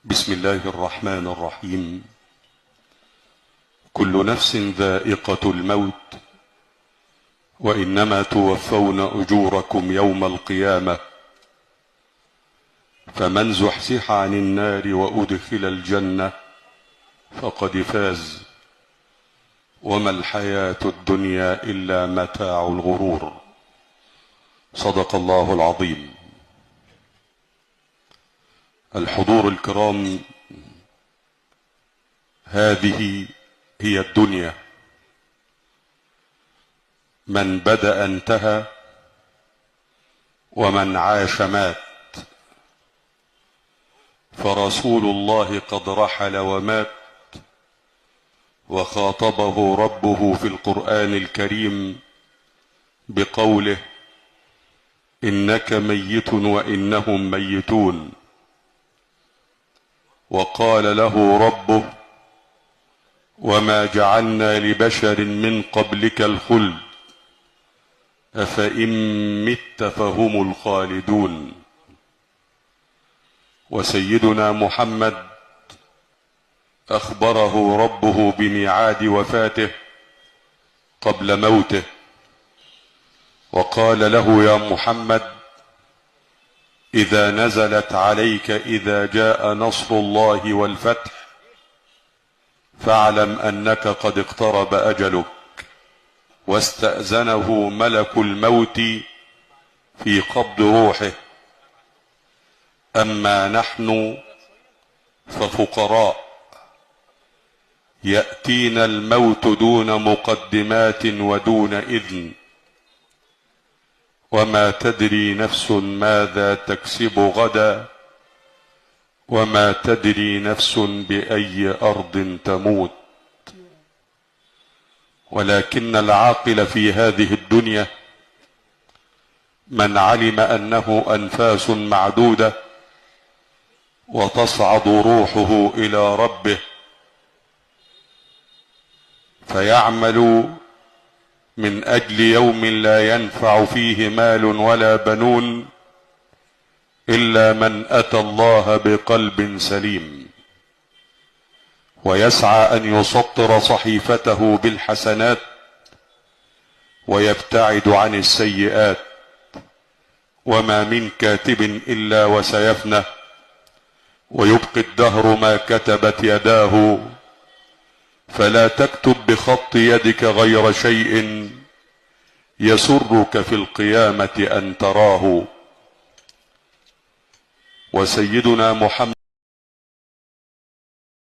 بسم الله الرحمن الرحيم. كل نفس ذائقة الموت، وإنما توفون أجوركم يوم القيامة، فمن زحزح عن النار وأدخل الجنة فقد فاز، وما الحياة الدنيا إلا متاع الغرور. صدق الله العظيم. الحضور الكرام، هذه هي الدنيا، من بدأ انتهى، ومن عاش مات، فرسول الله قد رحل ومات، وخاطبه ربه في القرآن الكريم بقوله: إنك ميت وإنهم ميتون. وقال له ربه: وما جعلنا لبشر من قبلك الخلد أفإن مت فهم الخالدون. وسيدنا محمد أخبره ربه بميعاد وفاته قبل موته، وقال له: يا محمد، إذا نزلت عليك إذا جاء نصر الله والفتح فاعلم أنك قد اقترب أجلك. واستأذنه ملك الموت في قبض روحه. أما نحن ففقراء، يأتينا الموت دون مقدمات ودون إذن، وما تدري نفس ماذا تكسب غدا، وما تدري نفس بأي أرض تموت. ولكن العاقل في هذه الدنيا من علم أنه أنفاس معدودة، وتصعد روحه إلى ربه، فيعمل من أجل يوم لا ينفع فيه مال ولا بنون إلا من أتى الله بقلب سليم، ويسعى أن يسطر صحيفته بالحسنات ويبتعد عن السيئات. وما من كاتب إلا وسيفنى، ويبقي الدهر ما كتبت يداه، فلا تكتب بخط يدك غير شيء يسرك في القيامة أن تراه. وسيدنا محمد